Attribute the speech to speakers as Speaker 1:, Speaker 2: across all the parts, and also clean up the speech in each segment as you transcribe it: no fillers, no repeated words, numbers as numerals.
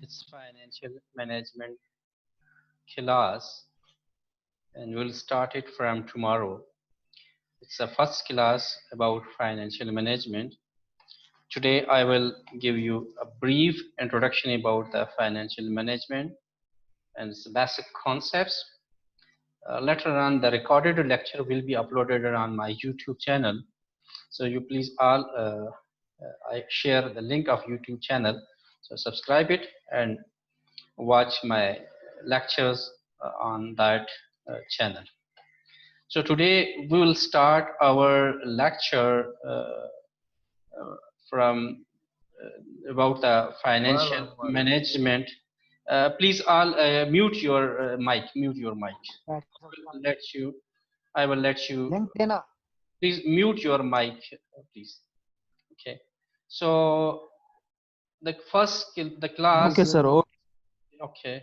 Speaker 1: this financial management class, and we'll start it from tomorrow. It's the first class about financial management. Today I will give you a brief introduction about the financial management and its basic concepts. Later on, the recorded lecture will be uploaded on my YouTube channel. So you please all I share the link of YouTube channel. So subscribe it and watch my lectures on that channel. So today we will start our lecture from about the financial management. Please all mute your mic. Mute your mic. I will let you. Please mute your mic, please. Okay. So the first skill, the class.
Speaker 2: Okay, sir.
Speaker 1: Okay.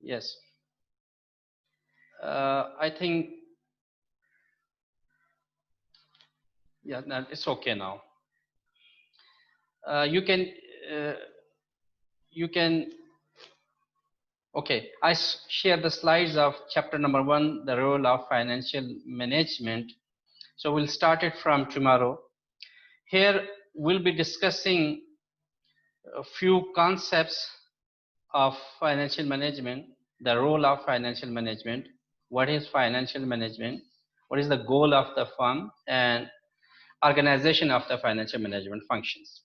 Speaker 1: Yes. I think. Yeah, no, it's okay now. You can. Okay, I share the slides of chapter number 1, the role of financial management. So we'll start it from tomorrow. Here we'll be discussing a few concepts of financial management, the role of financial management, what is financial management, what is the goal of the firm, and organization of the financial management functions.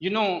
Speaker 1: You know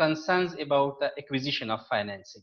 Speaker 1: concerns about the acquisition of financing.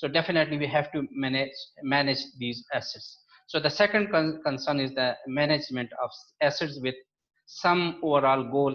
Speaker 1: so definitely we have to manage these assets. So the second concern is the management of assets with some overall goal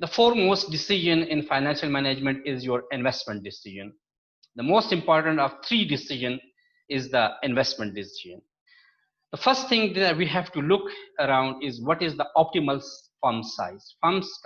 Speaker 1: the foremost decision in financial management is your investment decision. The most important of 3 decisions is the investment decision. The first thing that we have to look around is what is the optimal firm size. Firms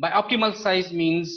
Speaker 1: By optimal size means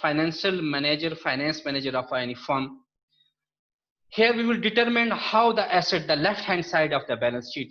Speaker 1: financial manager, finance manager of any firm. Here we will determine how the asset, the left hand side of the balance sheet.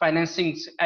Speaker 1: financing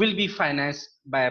Speaker 1: will be financed by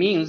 Speaker 1: Means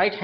Speaker 1: right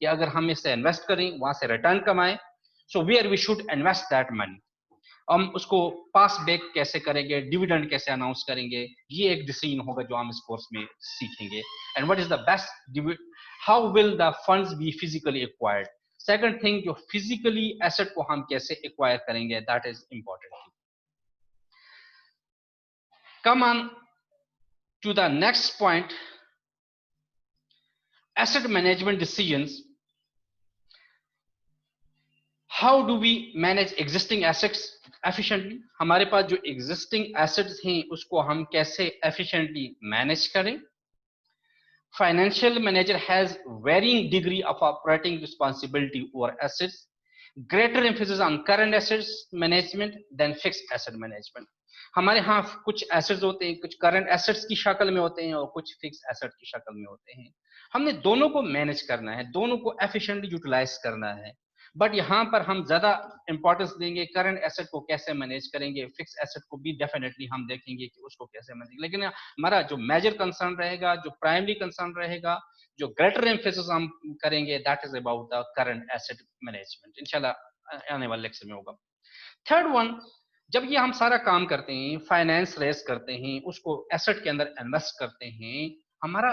Speaker 1: کہ اگر ہم اس سے invest کریں وہاں سے return کمائیں. So where we should invest that money. ہم اس کو پاس بیک کیسے کریں گے, ڈیویڈنڈ کیسے اناؤنس کریں گے, یہ ایک ڈیسیژن ہوگا جو ہم اس کورس میں سیکھیں گے. And what is the best, how will the funds be physically acquired. Second thing, جو فزیکلی ایسٹ کو ہم کیسے ایکوائر کریں گے, that is important. Come on to the next point, asset management decisions. How do we manage existing assets efficiently? ہمارے پاس جو existing assets ہیں اس کو ہم کیسے efficiently manage کریں. Financial manager has varying degree of operating responsibility over assets. Greater emphasis on current assets management than fixed asset management. ہمارے ہاں کچھ ایسٹس ہوتے ہیں, کچھ کرنٹ ایسٹس کی شکل میں ہوتے ہیں اور کچھ فکس ایسٹ کی شکل میں ہوتے ہیں. ہم نے دونوں کو مینج کرنا ہے, دونوں کو ایفیشینٹلی یوٹیلائز کرنا ہے. بٹ یہاں پر ہم زیادہ امپورٹنس دیں گے کرنٹ ایسٹ کو کیسے مینیج کریں گے, فکس ایسٹ کو بھی ڈیفینیٹلی ہم دیکھیں گے کہ اس کو کیسے مینیج. لیکن ہمارا جو میجر کنسرن رہے گا, جو پرائمری کنسرن رہے گا, جو گریٹر ایمفیسس ہم کریں گے, that is about the current asset management. انشاءاللہ آنے والے لیکچر میں ہوگا. تھرڈ ون, جب یہ ہم سارا کام کرتے ہیں, فائنینس ریز کرتے ہیں, اس کو ایسٹ کے اندر انویسٹ کرتے ہیں, ہمارا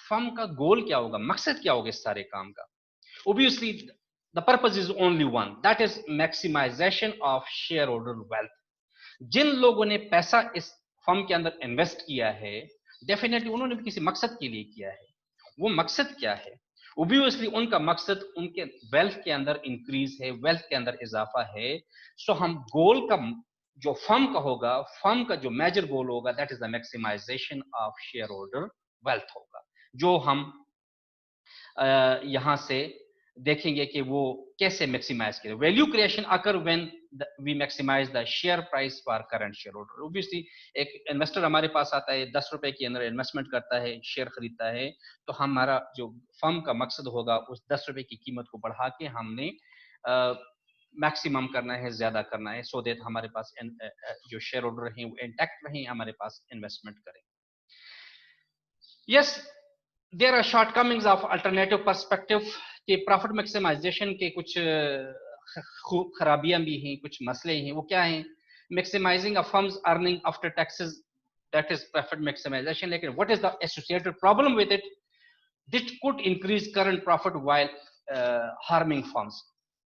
Speaker 1: فرم کا گول کیا ہوگا, مقصد کیا ہوگا اس سارے کام کا. Obviously the purpose is only one, that is maximization of shareholder wealth. جن لوگوں نے پیسہ اس فرم کے اندر انویسٹ کیا ہے, ڈیفینیٹلی انہوں نے بھی کسی مقصد کے لیے کیا ہے. وہ مقصد کیا ہے؟ Obviously ان کا مقصد ان کے ویلتھ کے اندر انکریز ہے, ویلتھ کے اندر اضافہ ہے. سو ہم گول کا جو فرم کا ہوگا, فرم کا جو میجر گول ہوگا, that is the maximisation of shareholder wealth ہوگا, جو ہم یہاں سے دیکھیں گے کہ وہ کیسے میکسیمائز کرے. Value creation occur when we maximise the share price for current shareholder. Obviously ایک انویسٹر ہمارے پاس آتا ہے, 10 روپے کے اندر انویسٹمنٹ کرتا ہے, شیئر خریدتا ہے, تو ہمارا جو فرم کا مقصد ہوگا اس 10 روپے کی قیمت کو بڑھا کے ہم نے میکسیمم کرنا ہے, زیادہ کرنا ہے, سو دیٹ ہمارے پاس جو شیئر ہولڈر ہیں وہ انٹیکٹ رہیں, ہمارے پاس انویسٹمنٹ کریں. Yes, there are shortcomings of alternative perspective, کہ پروفٹ میکسیمائزیشن کے کچھ خرابیاں بھی ہیں, کچھ مسئلے ہیں. وہ کیا ہیں؟ Maximising of firms earning after taxes, that is profit maximisation. لیکن what is the associated problem with it? That could increase current profit while harming firms.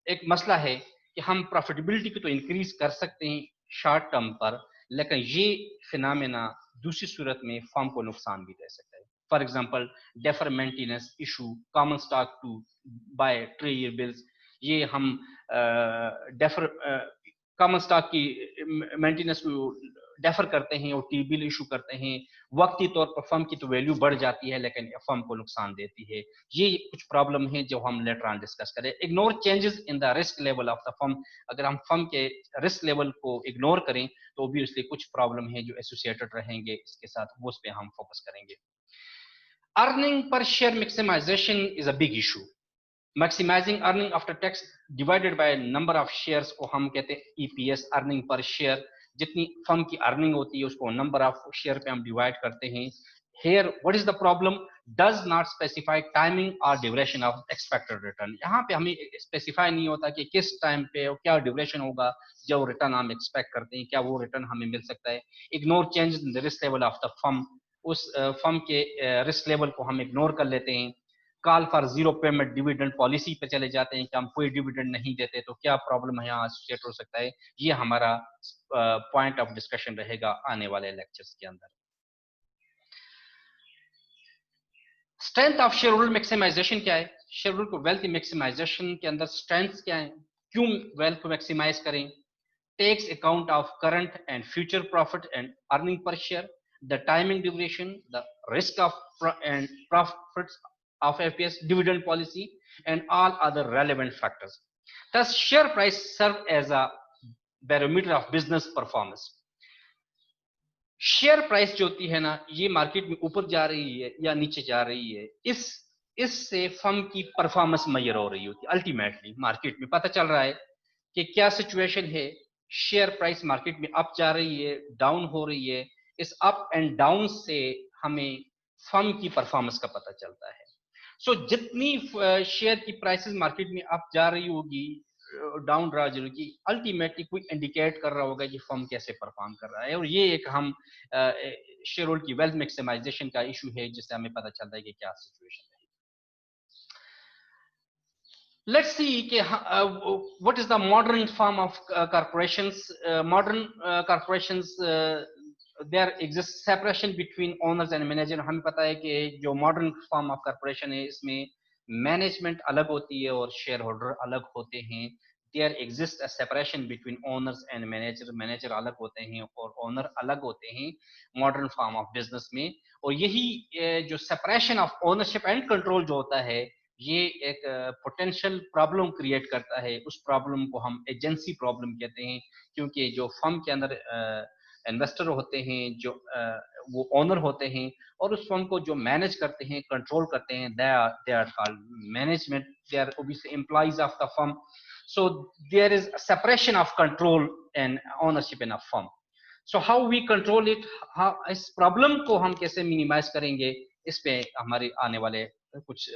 Speaker 1: ایک مسئلہ ہے کہ ہم پروفیٹیبلٹی کو تو انکریز کر سکتے ہیں شارٹ ٹرم پر, لیکن یہ فینامینا دوسری صورت میں فرم کو نقصان بھی دے سکتا ہے. For example defer maintenance issue, common stock to buy T bills. یہ ہم ڈیفر کامن اسٹاک کی مینٹیننس کو ڈیفر کرتے ہیں اور ٹی بل ایشو کرتے ہیں. وقتی طور پر فرم کی تو ویلیو بڑھ جاتی ہے لیکن فرم کو نقصان دیتی ہے. یہ کچھ پرابلم ہیں جو ہم لیٹر آن ڈسکس کریں. Ignore changes in the risk level of the firm. اگر ہم فرم کے رسک لیول کو اگنور کریں تو اوبیسلی کچھ پرابلم ہیں جو ایسوسیٹڈ رہیں گے اس کے ساتھ, وہ اس پہ ہم فوکس کریں گے. Earning per share maximization is a big issue. Maximizing earning after tax divided by number of shares کو ہم کہتے ہیں EPS, earning per share. جتنی فرم کی ارننگ ہوتی ہے اس کو نمبر آف شیئر پہ ہم ڈیوائڈ کرتے ہیں. Here what is the problem? Does not specify timing or duration of expected return. یہاں پہ ہمیں اسپیسیفائی نہیں ہوتا کہ کس ٹائم پہ کیا ڈیوریشن ہوگا جو ریٹرن ہم ایکسپیکٹ کرتے ہیں, کیا وہ ریٹرن ہمیں مل سکتا ہے. Ignore changes in the risk level of the firm. اس فرم کے رسک لیول کو ہم اگنور کر لیتے ہیں. Call for zero payment dividend policy پہ چلے جاتے ہیں کہ ہم کوئی ڈیویڈنڈ نہیں دیتے, تو کیا پرابلم ہے یہاں ایسوسیٹ ہو سکتا ہے. یہ ہمارا پوائنٹ آف ڈسکشن رہے گا آنے والے لیکچرز کے اندر. Strength of shareholder maximisation کیا ہے؟ شیئر ہولڈر کو ویلتھ میکسیمائزیشن کے اندر اسٹرینتھس کیا ہیں, کیوں ویلتھ کو میکسیمائز کریں؟ Tax account of current and future profit and earning per share, the timing duration, the risk of and profits of FPS, dividend policy, and all other relevant factors. Thus, share price serves as a barometer of business performance. Share price جو ہوتی ہے نا, یہ market میں اوپر جا رہی ہے یا نیچے جا رہی ہے, اس سے فرم کی پرفارمنس میئر ہو رہی ہوتی ہے. الٹیمیٹلی مارکیٹ میں پتہ چل رہا ہے کہ کیا سچویشن ہے, شیئر پرائس مارکیٹ میں اپ جا رہی ہے, ڈاؤن ہو رہی ہے. اس اپ اینڈ ڈاؤن سے ہمیں فرم کی پرفارمنس کا پتہ چلتا ہے. سو جتنی شیئر کی پرائسز مارکیٹ میں اپ جا رہی ہوگی ڈاؤن رہا ضرور کی الٹیمیٹلی کوئی انڈیکیٹ کر رہا ہوگا کہ فرم کیسے پرفارم کر رہا ہے, اور یہ ایک ہم شیئر ہولڈر کی ویلتھ میکسیمائزیشن کا ایشو ہے جس سے ہمیں پتہ چلتا ہے کہ کیا سچویشن ہے. Let's see what is the modern form of corporations. Modern corporations, there exists separation between owners and manager. ہمیں پتہ ہے کہ جو modern form of corporation ہے اس میں management الگ ہوتی ہے اور شیئر ہولڈر الگ ہوتے ہیں. There exists a separation between owners and manager. Manager الگ ہوتے ہیں اور owner الگ ہوتے ہیں modern form of business میں. اور یہی جو separation of ownership and control جو ہوتا ہے یہ ایک پوٹینشیل پرابلم کریٹ کرتا ہے. اس پرابلم کو ہم ایجنسی پرابلم کہتے ہیں, کیونکہ جو فرم کے اندر انویسٹر ہوتے ہیں جو وہ اونر ہوتے ہیں اور اس فرم کو جو مینیج کرتے ہیں کنٹرول کرتے ہیں they are called management. They are obviously employees of the firm. So there is a separation of control and ownership in a firm. So how we control it, اس پرابلم کو ہم کیسے minimize کریں گے, اس پہ ہمارے آنے والے کچھ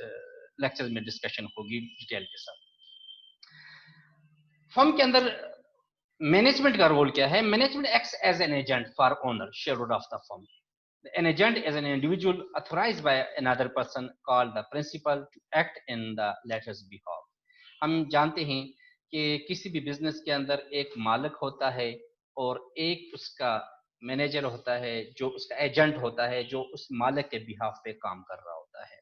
Speaker 1: لیکچر میں ڈسکشن ہوگی ڈیٹیل کے ساتھ. فرم کے اندر مینجمنٹ کا رول کیا ہے؟ Management acts as an agent for owner share holder of the firm. An agent is an individual authorized by another person called the principal to act in the latter's behalf. ہم جانتے ہیں کہ کسی بھی business کے اندر ایک مالک ہوتا ہے اور ایک اس کا مینیجر ہوتا ہے جو اس کا ایجنٹ ہوتا ہے جو اس مالک کے بہاف پہ کام کر رہا ہوتا ہے.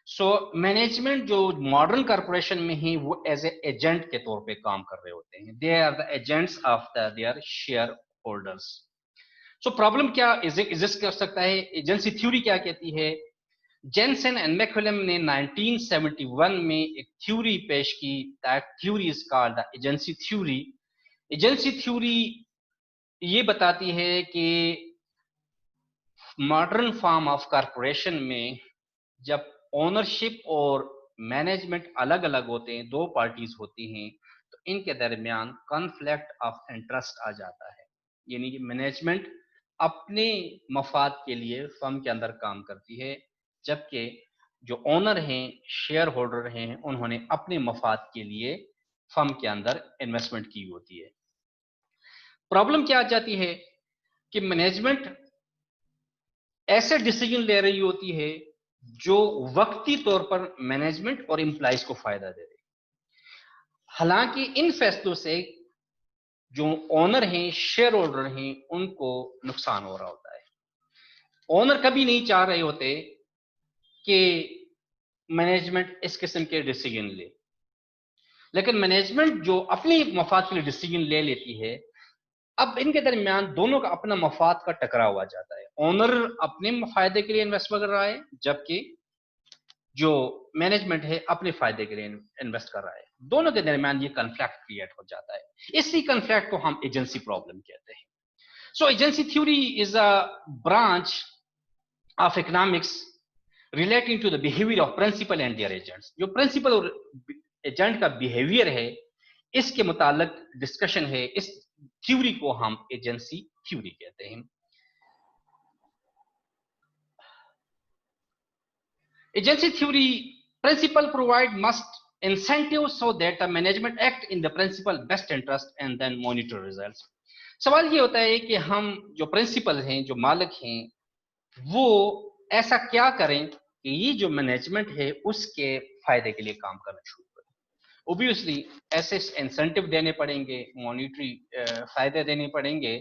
Speaker 1: سو مینجمنٹ جو ماڈرن کارپوریشن میں ہی وہ ایز اے ایجنٹ کے طور پہ کام کر رہے ہوتے ہیں. They are the agents of their shareholders. So problem کیا ایگزسٹ کر سکتا ہے؟ ایجنسی تھیوری کیا کہتی ہے؟ جینسن اینڈ میکولم نے 1971 میں ایک تھیوری پیش کی. That theory is called the agency theory. Agency theory یہ بتاتی ہے کہ ماڈرن فارم آف کارپوریشن میں جب اونرشپ اور مینجمنٹ الگ الگ ہوتے ہیں, دو پارٹیز ہوتی ہیں, تو ان کے درمیان کنفلکٹ آف انٹرسٹ آ جاتا ہے. یعنی کہ مینجمنٹ اپنے مفاد کے لیے فرم کے اندر کام کرتی ہے, جبکہ جو اونر ہیں شیئر ہولڈر ہیں انہوں نے اپنے مفاد کے لیے فرم کے اندر انویسٹمنٹ کی ہوتی ہے. پرابلم کیا آ جاتی ہے کہ مینجمنٹ ایسے ڈیسیجن لے رہی ہوتی ہے جو وقتی طور پر مینجمنٹ اور امپلائیز کو فائدہ دے رہے, حالانکہ ان فیصلوں سے جو اونر ہیں شیئر ہولڈر ہیں ان کو نقصان ہو رہا ہوتا ہے. اونر کبھی نہیں چاہ رہے ہوتے کہ مینجمنٹ اس قسم کے ڈیسیجن لے, لیکن مینجمنٹ جو اپنی مفاد کے لیے ڈیسیجن لے لیتی ہے, اب ان کے درمیان دونوں کا اپنا مفاد کا ٹکراؤ ہوا جاتا ہے. اونر اپنے فائدے کے لیے انویسٹ کر رہا ہے جبکہ جو مینجمنٹ ہے اپنے فائدے کے لیے انویسٹ کر رہا ہے. دونوں کے درمیان یہ کنفلکٹ کریٹ ہو جاتا ہے. اسی کنفلکٹ کو ہم ایجنسی پرابلم کہتے ہیں. So agency theory is a branch of economics relating to the behaviour of principal and their agents. جو پرنسپل اور ایجنٹ کا بہیویئر ہے اس کے متعلق ڈسکشن ہے. اس تھیوری کو ہم ایجنسی تھیوری کہتے ہیں. Agency theory principle provide must incentives so that the management act in the principal best interest and then monitor results. سوال یہ ہوتا ہے کہ ہم جو پرنسپل ہیں جو مالک ہیں وہ ایسا کیا کریں کہ یہ جو مینجمنٹ ہے اس کے فائدے کے لیے کام کرنا شروع کریں. اوبیسلی ایسے انسینٹیو دینے پڑیں گے, مانیٹری فائدے دینے پڑیں گے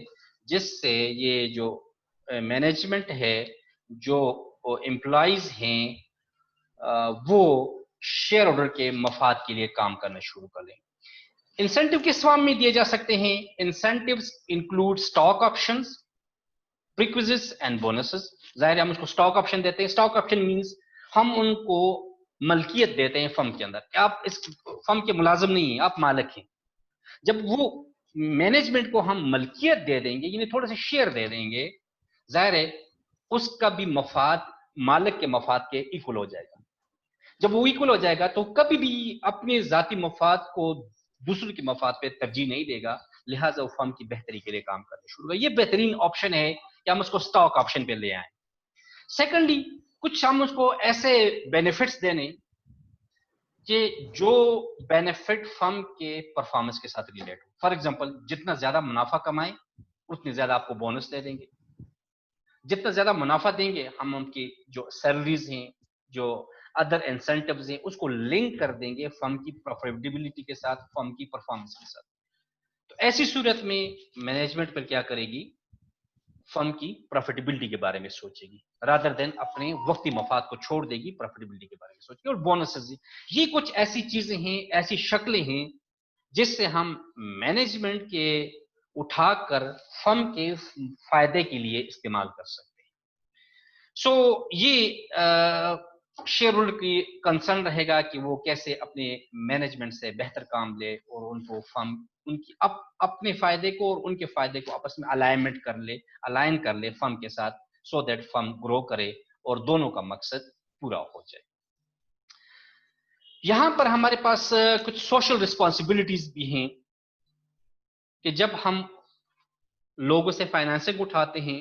Speaker 1: جس سے یہ جو مینجمنٹ ہے جو امپلائیز ہیں وہ شیئر ہولڈر کے مفاد کے لیے کام کرنا شروع کر لیں. انسینٹیو کس فارم میں دیے جا سکتے ہیں؟ Incentives include stock options, perquisites and bonuses. ظاہر ہے ہم اس کو اسٹاک آپشن دیتے ہیں. اسٹاک آپشن مینس ہم ان کو ملکیت دیتے ہیں فرم کے اندر. آپ اس فرم کے ملازم نہیں ہیں, آپ مالک ہیں. جب وہ مینجمنٹ کو ہم ملکیت دے دیں گے یعنی تھوڑے سے شیئر دے دیں گے, ظاہر ہے اس کا بھی مفاد مالک کے مفاد کے ایکول ہو جائے گا. جب وہ ایکول ہو جائے گا تو کبھی بھی اپنے ذاتی مفاد کو دوسرے کے مفاد پہ ترجیح نہیں دے گا, لہٰذا وہ فرم کی بہتری کے لیے کام کرنا شروع ہوگا. یہ بہترین آپشن ہے کہ ہم اس کو اسٹاک آپشن پہ لے آئیں. سیکنڈلی کچھ ہم اس کو ایسے بینیفٹس دینے کہ جو بینیفٹ فرم کے پرفارمنس کے ساتھ ریلیٹ ہو. فار ایگزامپل جتنا زیادہ منافع کمائیں اتنی زیادہ آپ کو بونس دے دیں گے. جتنا زیادہ منافع دیں گے ہم ان کی جو سیلریز ہیں, جو ادر انسینٹیوز ہیں, اس کو لنک کر دیں گے فرم کی پروفیٹیبلٹی کے ساتھ, فرم کی پرفارمنس کے ساتھ. تو ایسی صورت میں مینجمنٹ پر کیا کرے گی, فرم کی پروفیٹیبلٹی کے بارے میں سوچے گی, رادر دین اپنے وقتی مفاد کو چھوڑ دے گی, پروفیٹیبلٹی کے بارے میں سوچے گی. اور بونسز, یہ کچھ ایسی چیزیں ہیں, ایسی شکلیں ہیں جس سے ہم مینجمنٹ کے اٹھا کر فرم کے فائدے کے لیے استعمال کر سکتے ہیں. سو یہ شیئر ہولڈر کی کنسرن رہے گا کہ وہ کیسے اپنے مینجمنٹ سے بہتر کام لے اور ان کو فرم ان کی اپنے فائدے کو اور ان کے فائدے کو آپس میں الائنمنٹ کر لے, الائن کر لے فرم کے ساتھ, سو دیٹ فرم گرو کرے اور دونوں کا مقصد پورا ہو جائے. یہاں پر ہمارے پاس کچھ سوشل رسپانسبلٹیز بھی ہیں کہ جب ہم لوگوں سے فائنانسنگ اٹھاتے ہیں,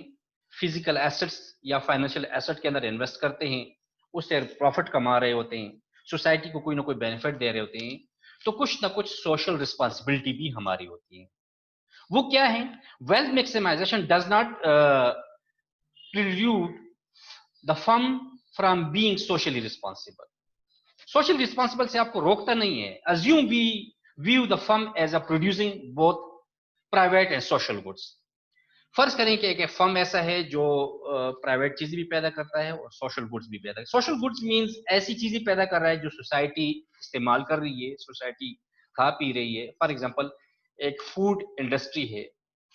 Speaker 1: فزیکل ایسٹس یا فائنینشیل ایسٹ کے اندر انویسٹ کرتے ہیں, اس سے پروفٹ کما رہے ہوتے ہیں, سوسائٹی کو کوئی نہ کوئی بینیفٹ دے رہے ہوتے ہیں, تو کچھ نہ کچھ سوشل رسپانسبلٹی بھی ہماری ہوتی ہے. وہ کیا ہے؟ Wealth maximisation does not preclude the firm from being socially responsible. Social responsible سے آپ کو روکتا نہیں ہے. assume we view the firm as a producing both private and social goods. فرض کریں کہ ایک فرم ایسا ہے جو پرائیویٹ چیزیں بھی پیدا کرتا ہے اور سوشل گڈس بھی پیدا کرتا ہے. سوشل گڈس مینس ایسی چیزیں پیدا کر رہا ہے جو سوسائٹی استعمال کر رہی ہے, سوسائٹی کھا پی رہی ہے. فار ایگزامپل ایک فوڈ انڈسٹری ہے,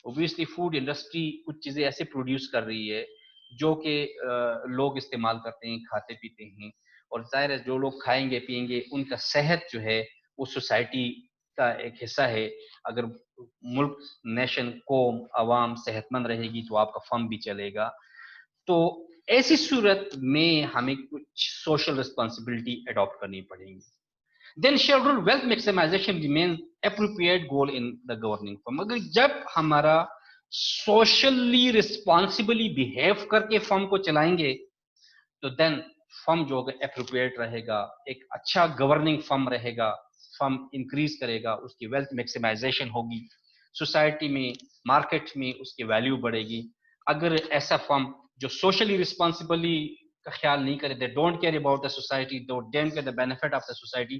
Speaker 1: اوبویسلی فوڈ انڈسٹری کچھ چیزیں ایسے پروڈیوس کر رہی ہے جو کہ لوگ استعمال کرتے ہیں, کھاتے پیتے ہیں, اور ظاہر ہے جو لوگ کھائیں گے پیئیں گے ان کا صحت جو ہے وہ سوسائٹی کا ایک حصہ ہے. اگر ملک, نیشن, قوم, عوام صحت مند رہے گی تو آپ کا فرم بھی چلے گا. تو ایسی صورت میں ہمیں کچھ سوشل رسپانسبلٹی اڈاپٹ کرنی پڑیں گی. Then share wealth maximisation remains appropriate goal in the governing firm. اگر جب ہمارا سوشلی رسپانسبلی بہیو کر کے فرم کو چلائیں گے تو دین فرم جو اپروپریٹ رہے گا, ایک اچھا گورننگ فرم رہے گا, فرم انکریز کرے گا, اس کی ویلتھ میکسیمائزیشن ہوگی, سوسائٹی میں, مارکیٹ میں اس کی ویلیو بڑھے گی. اگر ایسا فرم جو سوشلی رسپانسبلی کا خیال نہیں کرے, they don't care about the society, they don't care the benefit of the society,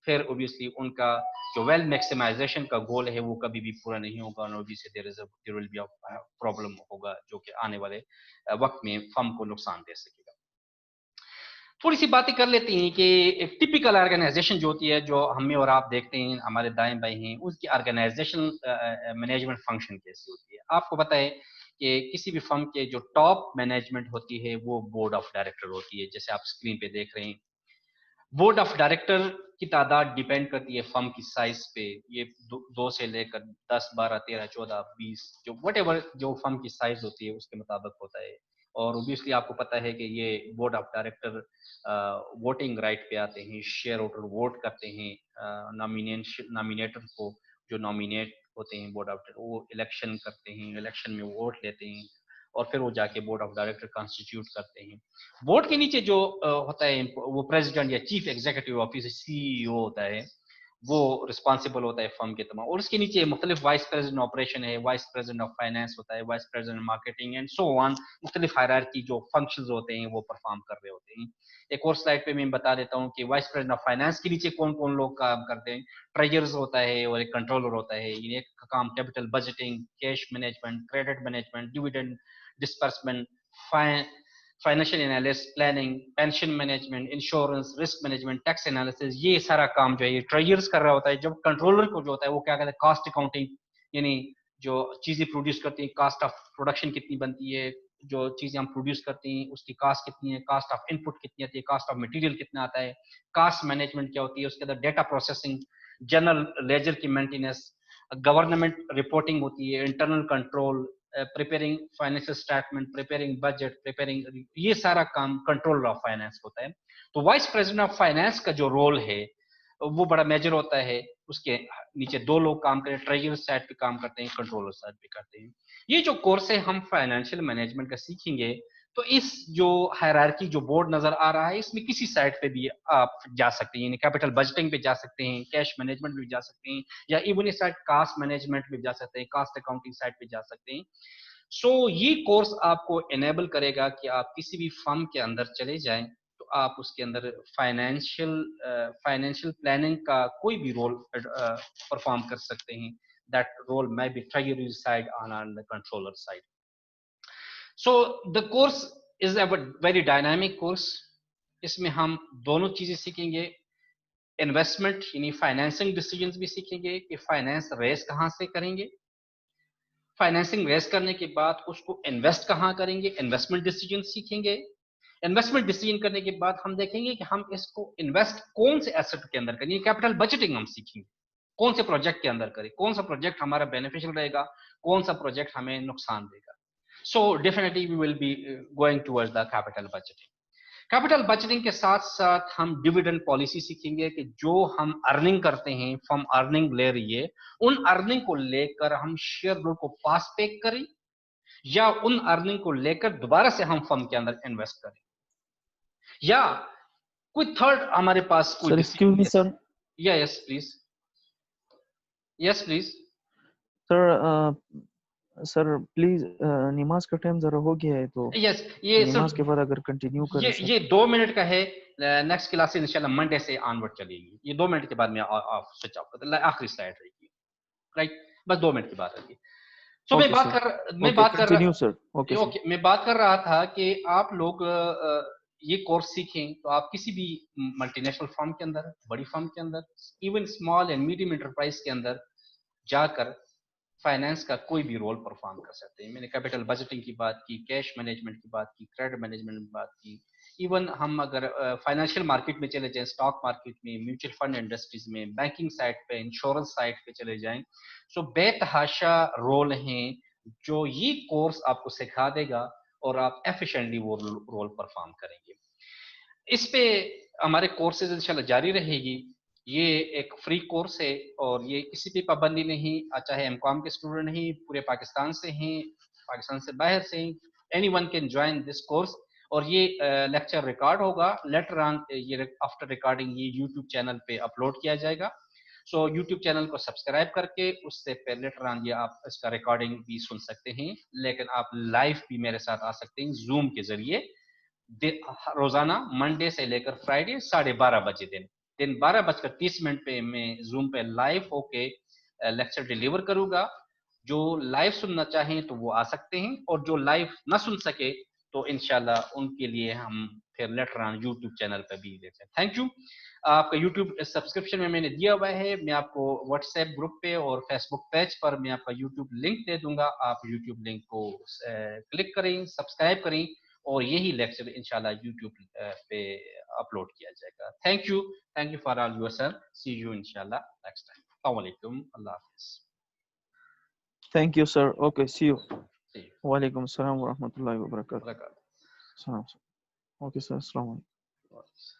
Speaker 1: پھر اوبیسلی ان کا جو ویلتھ میکسیمائزیشن کا گول ہے وہ کبھی بھی پورا نہیں ہوگا, اور obviously there will be a problem ہوگا جو کہ آنے والے وقت میں فرم کو نقصان دے سکے گا. تھوڑی سی باتیں کر لیتے ہیں کہ ایک ٹپیکل آرگنائزیشن جو ہوتی ہے, جو ہمیں اور آپ دیکھتے ہیں, ہمارے دائیں بائیں ہیں, اس کی آرگنائزیشن مینجمنٹ فنکشن کیسی ہوتی ہے. آپ کو پتہ ہے کہ کسی بھی فرم کے جو ٹاپ مینجمنٹ ہوتی ہے وہ بورڈ آف ڈائریکٹر ہوتی ہے, جیسے آپ اسکرین پہ دیکھ رہے ہیں. بورڈ آف ڈائریکٹر کی تعداد ڈیپینڈ کرتی ہے فرم کی سائز پہ. یہ 2 سے لے کر 10, 12, 13, 14, 20 جو وٹ ایور جو فرم کی سائز ہوتی ہے اس کے مطابق ہوتا ہے. اور اوبیسلی آپ کو پتہ ہے کہ یہ board of director voting right پہ آتے ہیں, شیئر ہولڈر ووٹ کرتے ہیں, نامینیٹر کو جو نامینیٹ ہوتے ہیں بورڈ آف ڈائریکٹر وہ الیکشن کرتے ہیں, الیکشن میں ووٹ لیتے ہیں, اور پھر وہ جا کے بورڈ آف ڈائریکٹر کانسٹیٹیوٹ کرتے ہیں. بورڈ کے نیچے جو ہوتا ہے وہ پریزیڈنٹ یا چیف ایگزیکٹو آفیسر, CEO ہوتا ہے, وہ رسپانسبل ہوتا ہے فرم کے تمام. اور اس کے نیچے مختلف وائس پریزیڈنٹ آپریشن ہے, وائس پریزیڈنٹ آف فائنانس ہوتا ہے, vice president marketing and so on. مختلف ہائرارکی جو فنکشنز ہوتے ہیں وہ پرفارم کر رہے ہوتے ہیں. ایک اور سلائڈ پہ میں بتا دیتا ہوں کہ وائس پریزیڈنٹ آف فائنانس کے نیچے کون کون لوگ کام کرتے ہیں. ٹریجرز ہوتا ہے اور ایک کنٹرولر ہوتا ہے. یہ ایک کام capital budgeting, cash management, credit management, dividend disbursement, financial analysis, planning, pension management, insurance, risk management, tax analysis, یہ سارا کام جو ہے یہ ٹریجرز کر رہا ہوتا ہے. جب کنٹرولر کو جو ہوتا ہے وہ کیا کہتے ہیں, کاسٹ اکاؤنٹنگ, یعنی جو چیزیں پروڈیوس کرتی ہیں, کاسٹ آف پروڈکشن کتنی بنتی ہے, جو چیزیں ہم پروڈیوس کرتے ہیں اس کی کاسٹ کتنی ہے, کاسٹ آف ان پٹ کتنی آتی ہے, کاسٹ آف مٹیریل کتنا آتا ہے, کاسٹ مینجمنٹ کیا ہوتی ہے, اس کے اندر ڈیٹا پروسیسنگ, جنرل لیجر کی مینٹیننس, گورنمنٹ رپورٹنگ ہوتی ہے, internal control, preparing financial statement, preparing budget, preparing, یہ سارا کام کنٹرولر آف فائنانس ہوتا ہے. تو وائس پریزیڈنٹ آف فائنانس کا جو رول ہے وہ بڑا میجر ہوتا ہے. اس کے نیچے 2 لوگ کام کرتے ہیں, ٹریجر سائڈ پہ کام کرتے ہیں, کنٹرولر سائڈ پہ کرتے ہیں. یہ جو کورس ہے ہم فائنینشیل مینجمنٹ کا سیکھیں گے تو اس جو ہائرارکی جو بورڈ نظر آ رہا ہے اس میں کسی سائٹ پہ بھی آپ جا سکتے ہیں, یعنی کیپٹل بجٹنگ پہ جا سکتے ہیں, کیش مینجمنٹ پہ جا سکتے ہیں, یا ایون یہ سائٹ کاسٹ مینجمنٹ پہ جا سکتے ہیں, کاسٹ اکاؤنٹنگ سائٹ پہ جا سکتے ہیں. سو یہ کورس آپ کو انیبل کرے گا کہ آپ کسی بھی فرم کے اندر چلے جائیں تو آپ اس کے اندر فائنینشیل پلاننگ کا کوئی بھی رول پرفارم کر سکتے ہیں. That role may be treasury side on the controller side. So the course is a very dynamic course. اس میں ہم دونوں چیزیں سیکھیں گے, انویسٹمنٹ یعنی فائنینسنگ ڈیسیجنز بھی سیکھیں گے کہ فائنینس ریز کہاں سے کریں گے, فائنینسنگ ریز کرنے کے بعد اس کو انویسٹ کہاں کریں گے, انویسٹمنٹ ڈیسیجن سیکھیں گے. انویسٹمنٹ ڈیسیجن کرنے کے بعد ہم دیکھیں گے کہ ہم اس کو انویسٹ کون سے ایسٹ کے اندر کریں گے, کیپٹل بجٹنگ ہم سیکھیں گے, کون سے پروجیکٹ کے اندر کریں, کون سا پروجیکٹ ہمارا بینیفیشل رہے گا, کون سا پروجیکٹ ہمیں نقصان دے گا. So definitely we will be going toward the capital budgeting. Capital budgeting کے ساتھ ساتھ ہم ڈویڈنڈ پالیسی سیکھیں گے کہ جو ہم ارننگ کرتے ہیں, فرم ارننگ لے رہی ہے, ان ارننگ کو لے کر ہم شیئر ہولڈر کو پاس پیک کریں یا ان ارننگ کو لے کر دوبارہ سے ہم فرم کے اندر انویسٹ کریں, یا کوئی تھرڈ ہمارے پاس کوئی decision. Yes please, yes please
Speaker 2: sir please نماز کا ٹائم ذرا ہو گیا ہے تو
Speaker 1: یس, یہ
Speaker 2: نماز کے بعد اگر کنٹینیو کریں سر.
Speaker 1: یہ 2 منٹ کا ہے. نیکسٹ کلاس انشاءاللہ منڈے سے آن ورڈ چلے گی. یہ 2 منٹ کے بعد میں سوئچ آف کرتا ہوں, آخری سلائڈ رہے گی, رائٹ, بس 2 منٹ کی بات رہی. سو میں بات کر رہا تھا کہ آپ لوگ یہ کورس سیکھیں تو آپ کسی بھی ملٹی نیشنل فرم کے اندر, بڑی فرم کے اندر, even small and medium enterprise کے اندر جا کر فائنینس کا کوئی بھی رول پرفارم کر سکتے ہیں. میں نے کیپٹل بجٹنگ کی بات کی, کیش مینجمنٹ کی بات کی, کریڈٹ مینجمنٹ کی بات کی, ایون ہم اگر فائنینشیل مارکیٹ میں چلے جائیں, اسٹاک مارکیٹ میں, میوچل فنڈ انڈسٹریز میں, بینکنگ سائٹ پہ, انشورنس سائٹ پہ چلے جائیں. سو بے تحاشا رول ہیں جو یہ کورس آپ کو سکھا دے گا اور آپ ایفیشینٹلی وہ رول پرفارم کریں گے. اس پہ ہمارے کورسز انشاءاللہ جاری رہے گی. یہ ایک فری کورس ہے اور یہ کسی بھی پابندی نہیں, چاہے ایم کام کے اسٹوڈنٹ نہیں, پورے پاکستان سے ہیں, پاکستان سے باہر سے ہیں, any one can join this course. اور یہ لیکچر ریکارڈ ہوگا لیٹر آن, یہ آفٹر ریکارڈنگ یہ یوٹیوب چینل پہ اپلوڈ کیا جائے گا. سو یوٹیوب چینل کو سبسکرائب کر کے اس سے پہلے لیٹر آن یہ آپ اس کا ریکارڈنگ بھی سن سکتے ہیں, لیکن آپ لائیو بھی میرے ساتھ آ سکتے ہیں زوم کے ذریعے. روزانہ منڈے سے لے کر فرائیڈے 12:30 بجے دن 12:30 پہ میں زوم پہ لائیو ہو کے لیکچر ڈیلیور کروں گا. جو لائیو سننا چاہیں تو وہ آ سکتے ہیں, اور جو لائیو نہ سن سکے تو انشاءاللہ ان کے لیے ہم پھر لیٹر آن یوٹیوب چینل پہ بھی دیتے ہیں. Thank you. آپ کا یوٹیوب سبسکرپشن میں نے دیا ہوا ہے, میں آپ کو واٹس ایپ گروپ پہ اور فیس بک پیج پر میں آپ کا یوٹیوب لنک دے دوں گا. آپ یوٹیوب لنک کو کلک کریں, سبسکرائب کریں, اور یہی لیکچر انشاءاللہ یوٹیوب پہ اپلوڈ کیا جائے گا. Thank you for all your sir. See you انشاءاللہ نیکسٹ ٹائم. السلام علیکم, اللہ حافظ.
Speaker 2: Thank you sir. Okay, see you. وعلیکم السلام ورحمۃ اللہ وبرکاتہ. السلام. اوکے سر, السلام علیکم.